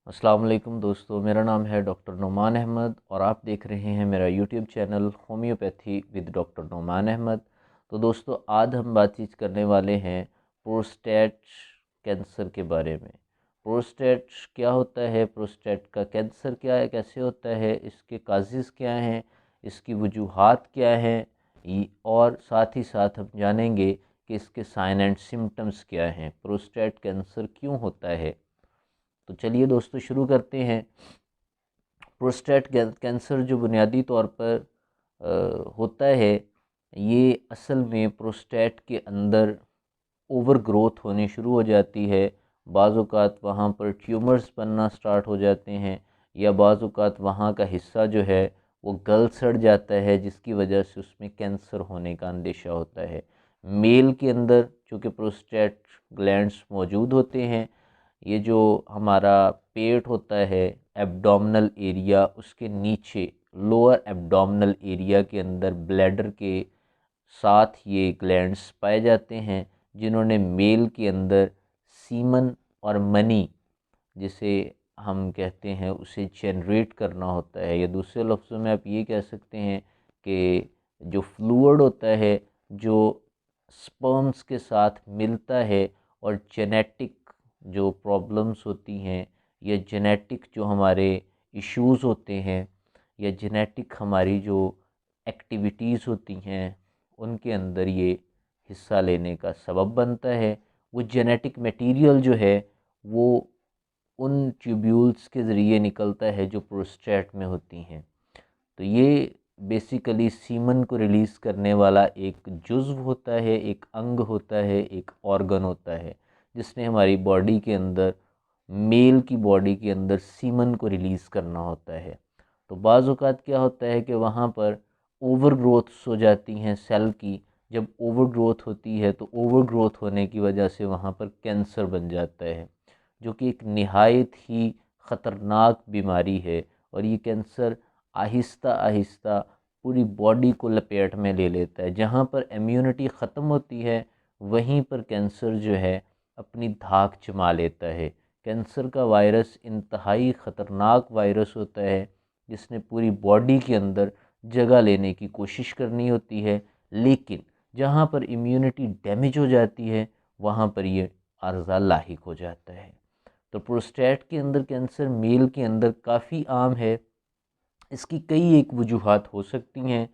अस्सलाम वालेकुम दोस्तों, मेरा नाम है डॉक्टर नुमान अहमद और आप देख रहे हैं मेरा YouTube channel homeopathy with doctor Numan Ahmed. तो दोस्तों, आज हम बातचीत करने वाले हैं प्रोस्टेट कैंसर के बारे में। प्रोस्टेट क्या होता है, प्रोस्टेट का कैंसर क्या है, कैसे होता है, इसके काजेज़ क्या हैं, इसकी वजूहात क्या हैं, और साथ ही साथ हम जानेंगे कि इसके साइन एंड सिम्टम्स क्या हैं, प्रोस्टेट कैंसर क्यों होता है। तो चलिए दोस्तों, शुरू करते हैं। प्रोस्टेट कैंसर जो बुनियादी तौर पर होता है, ये असल में प्रोस्टेट के अंदर ओवर ग्रोथ होनी शुरू हो जाती है। बाज़ औक़ात वहाँ पर ट्यूमर्स बनना स्टार्ट हो जाते हैं, या बाज़ औक़ात वहाँ का हिस्सा जो है वो गल सड़ जाता है, जिसकी वजह से उसमें कैंसर होने का अंदेशा होता है। मेल के अंदर चूँकि प्रोस्टेट ग्लैंड्स मौजूद होते हैं, ये जो हमारा पेट होता है, एब्डोमिनल एरिया, उसके नीचे लोअर एब्डोमिनल एरिया के अंदर ब्लैडर के साथ ये ग्लैंड्स पाए जाते हैं, जिन्होंने मेल के अंदर सीमन और मनी, जिसे हम कहते हैं, उसे जनरेट करना होता है। या दूसरे लफ्ज़ों में आप ये कह सकते हैं कि जो फ्लूइड होता है, जो स्पर्म्स के साथ मिलता है और जेनेटिक जो प्रॉब्लम्स होती हैं, या जेनेटिक जो हमारे इश्यूज़ होते हैं, या जेनेटिक हमारी जो एक्टिविटीज़ होती हैं, उनके अंदर ये हिस्सा लेने का सबब बनता है। वो जेनेटिक मटेरियल जो है वो उन ट्यूब्यूल्स के ज़रिए निकलता है जो प्रोस्टेट में होती हैं। तो ये बेसिकली सीमन को रिलीज़ करने वाला एक जुज़्व होता है, एक अंग होता है, एक ऑर्गन होता है, जिसने हमारी बॉडी के अंदर, मेल की बॉडी के अंदर सीमन को रिलीज़ करना होता है। तो बाज़ औक़ात क्या होता है कि वहाँ पर ओवर ग्रोथ्स हो जाती हैं सेल की। जब ओवर ग्रोथ होती है तो ओवर ग्रोथ होने की वजह से वहाँ पर कैंसर बन जाता है, जो कि एक नहायत ही ख़तरनाक बीमारी है। और ये कैंसर आहिस्ता आहिस्ता पूरी बॉडी को लपेट में ले लेता है। जहाँ पर इम्यूनिटी ख़त्म होती है, वहीं पर कैंसर जो है अपनी धाक जमा लेता है। कैंसर का वायरस इंतहाई ख़तरनाक वायरस होता है, जिसने पूरी बॉडी के अंदर जगह लेने की कोशिश करनी होती है, लेकिन जहाँ पर इम्यूनिटी डैमेज हो जाती है, वहाँ पर ये आर्ज़ा लाहिक हो जाता है। तो प्रोस्टेट के अंदर कैंसर मेल के अंदर काफ़ी आम है। इसकी कई एक वजूहात हो सकती हैं।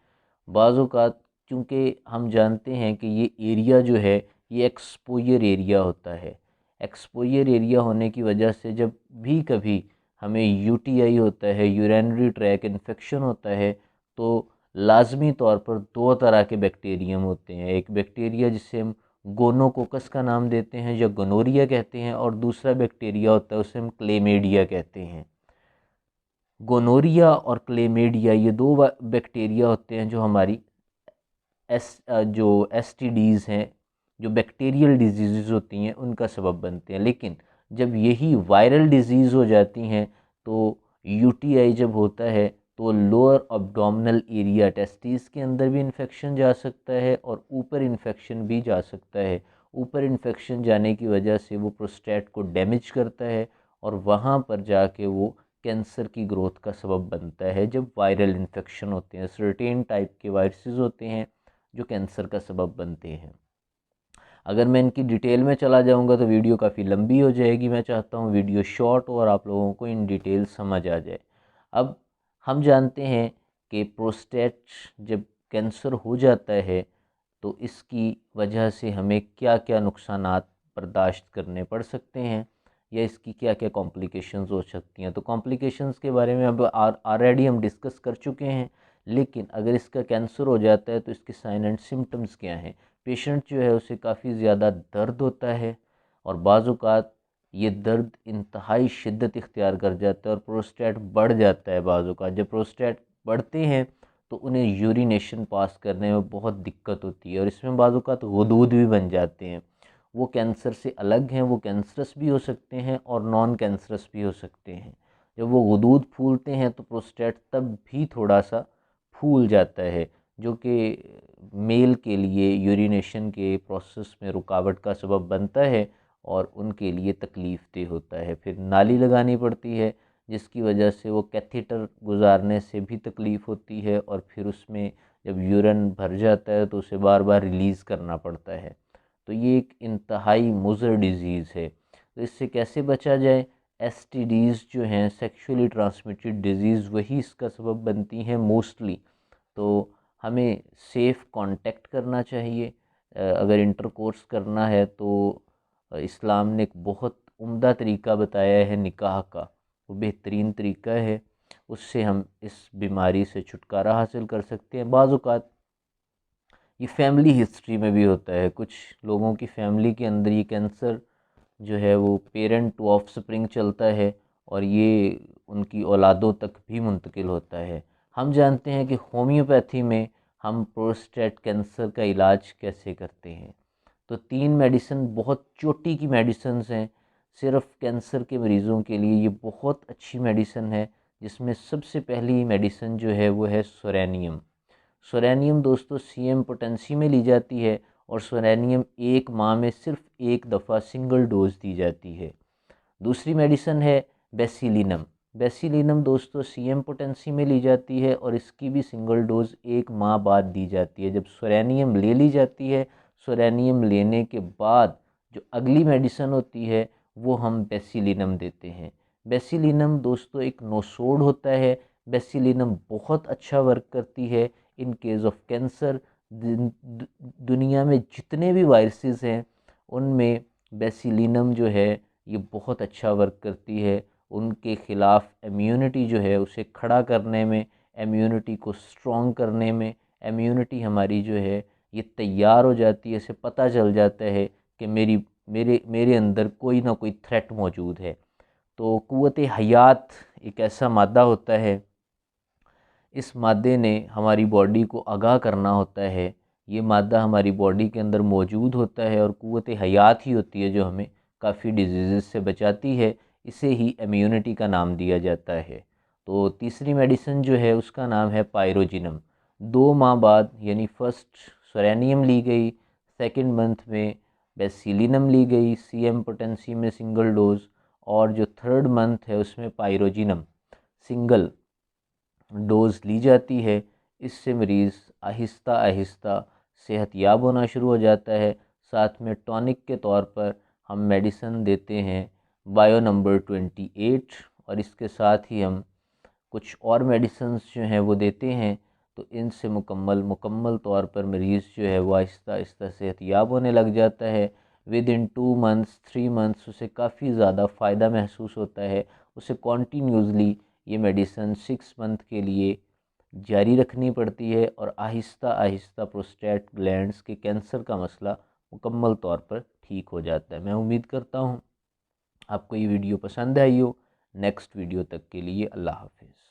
बाज़ औक़ात चूँकि हम जानते हैं कि ये एरिया जो है ये एक्सपोज़र एरिया होता है। एक्सपोज़र एरिया होने की वजह से जब भी कभी हमें यूटीआई होता है, यूरिनरी ट्रैक इन्फेक्शन होता है, तो लाज़मी तौर पर 2 तरह के बैक्टीरियम होते हैं। एक बैक्टीरिया जिसे हम गोनोकोकस का नाम देते हैं या गोनोरिया कहते हैं, और दूसरा बैक्टीरिया होता है उसे हम क्लेमीडिया कहते हैं। गोनोरिया और क्लेमीडिया ये 2 बैक्टीरिया होते हैं जो हमारी जो एसटीडीज़ हैं, जो बैक्टीरियल डिजीज़ होती हैं, उनका सबब बनते हैं। लेकिन जब यही वायरल डिजीज़ हो जाती हैं, तो यूटीआई जब होता है तो लोअर एब्डोमिनल एरिया, टेस्टिस के अंदर भी इन्फेक्शन जा सकता है और ऊपर इन्फेक्शन भी जा सकता है। ऊपर इन्फेक्शन जाने की वजह से वो प्रोस्टेट को डैमेज करता है, और वहाँ पर जाके वो कैंसर की ग्रोथ का सबब बनता है। जब वायरल इन्फेक्शन होते हैं, सर्टेन टाइप के वायरसेस होते हैं जो कैंसर का सबब बनते हैं। अगर मैं इनकी डिटेल में चला जाऊंगा तो वीडियो काफ़ी लंबी हो जाएगी। मैं चाहता हूँ वीडियो शॉर्ट हो और आप लोगों को इन डिटेल समझ आ जाए। अब हम जानते हैं कि प्रोस्टेट जब कैंसर हो जाता है तो इसकी वजह से हमें क्या क्या नुकसानात बर्दाश्त करने पड़ सकते हैं, या इसकी क्या क्या कॉम्प्लिकेशंस हो सकती हैं। तो कॉम्प्लिकेशंस के बारे में अब ऑलरेडी हम डिस्कस कर चुके हैं। लेकिन अगर इसका कैंसर हो जाता है तो इसके साइन एंड सिम्टम्स क्या हैं। पेशेंट जो है उसे काफ़ी ज़्यादा दर्द होता है, और बाज़ औक़ात ये दर्द इंतहाई शिद्दत इख्तियार कर जाता है और प्रोस्टेट बढ़ जाता है। बाज़ औक़ात जब प्रोस्टेट बढ़ते हैं तो उन्हें यूरिनेशन पास करने में बहुत दिक्कत होती है, और इसमें बाज़ औक़ात गुदूद भी बन जाते हैं। वो कैंसर से अलग हैं, वो कैंसरस भी हो सकते हैं और नॉन कैंसरस भी हो सकते हैं। जब वो गुदूद फूलते हैं तो प्रोस्टेट तब भी थोड़ा सा फूल जाता है, जो कि मेल के लिए यूरिनेशन के प्रोसेस में रुकावट का सबब बनता है, और उनके लिए तकलीफ़देह होता है। फिर नाली लगानी पड़ती है जिसकी वजह से वो कैथेटर गुजारने से भी तकलीफ़ होती है, और फिर उसमें जब यूरिन भर जाता है तो उसे बार बार रिलीज़ करना पड़ता है। तो ये एक इंतहाई मुज़र डिज़ीज़ है। तो इससे कैसे बचा जाए? एसटीडीज़ जो हैं, सेक्सुअली ट्रांसमिटेड डिज़ीज़, वही इसका सबब बनती हैं मोस्टली। तो हमें सेफ़ कांटेक्ट करना चाहिए। अगर इंटरकोर्स करना है तो इस्लाम ने एक बहुत उम्दा तरीका बताया है निकाह का, वो बेहतरीन तरीका है। उससे हम इस बीमारी से छुटकारा हासिल कर सकते हैं। बाज़ औक़ात ये फैमिली हिस्ट्री में भी होता है, कुछ लोगों की फैमिली के अंदर ये कैंसर जो है वो पेरेंट टू ऑफस्प्रिंग चलता है, और ये उनकी औलादों तक भी मुंतकिल होता है। हम जानते हैं कि होम्योपैथी में हम प्रोस्टेट कैंसर का इलाज कैसे करते हैं। तो 3 मेडिसिन, बहुत चोटी की मेडिसिन्स हैं सिर्फ कैंसर के मरीज़ों के लिए। ये बहुत अच्छी मेडिसिन है, जिसमें सबसे पहली मेडिसिन जो है वो है सोरेनियम। सोरेनियम दोस्तों सीएम पोटेंसी में ली जाती है, और सोरेनियम 1 माह में सिर्फ 1 दफ़ा सिंगल डोज दी जाती है। दूसरी मेडिसिन है बेसिलिनम। बेसिलिनम दोस्तों सीएम पोटेंसी में ली जाती है, और इसकी भी सिंगल डोज 1 माह बाद दी जाती है। जब सोरेनियम ले ली जाती है, सोरेनियम लेने के बाद जो अगली मेडिसिन होती है वो हम बेसिलिनम देते हैं। बेसिलिनम दोस्तों एक नोसोड होता है। बेसिलिनम बहुत अच्छा वर्क करती है इन केस ऑफ कैंसर। दुनिया में जितने भी वायरसेस हैं उनमें बेसिलिनम जो है ये बहुत अच्छा वर्क करती है। उनके ख़िलाफ़ इम्यूनिटी जो है उसे खड़ा करने में, इम्यूनिटी को स्ट्रॉन्ग करने में, इम्यूनिटी हमारी जो है ये तैयार हो जाती है। इसे पता चल जाता है कि मेरे अंदर कोई ना कोई थ्रेट मौजूद है। तो क़ुव्वत हयात एक ऐसा मादा होता है, इस मादे ने हमारी बॉडी को आगाह करना होता है। ये मादा हमारी बॉडी के अंदर मौजूद होता है, और क़ुव्वत हयात ही होती है जो हमें काफ़ी डिजीज़ से बचाती है। इसे ही इम्यूनिटी का नाम दिया जाता है। तो तीसरी मेडिसिन जो है उसका नाम है पायरोजिनम। 2 माह बाद, यानी फर्स्ट सोरेनियम ली गई, सेकंड मंथ में बेसिलिनम ली गई सीएम पोटेंसी में सिंगल डोज, और जो थर्ड मंथ है उसमें पायरोजिनम सिंगल डोज़ ली जाती है। इससे मरीज़ आहिस्ता आहिस्ता सेहतयाब होना शुरू हो जाता है। साथ में टॉनिक के तौर पर हम मेडिसिन देते हैं बायो नंबर 28, और इसके साथ ही हम कुछ और मेडिसिन्स जो हैं वो देते हैं। तो इनसे मुकम्मल तौर पर मरीज़ जो है वो आहिस्ता आहिस्ता सेहतयाब होने लग जाता है। विद इन 2 मंथ्स 3 मंथ्स उसे काफ़ी ज़्यादा फ़ायदा महसूस होता है। उसे कॉन्टीन्यूसली ये मेडिसिन 6 मंथ के लिए जारी रखनी पड़ती है, और आहिस्ता आहिस्ता प्रोस्टेट ग्लैंड्स के कैंसर का मसला मुकम्मल तौर पर ठीक हो जाता है। मैं उम्मीद करता हूँ आपको ये वीडियो पसंद आई हो। नेक्स्ट वीडियो तक के लिए अल्लाह हाफ़िज़।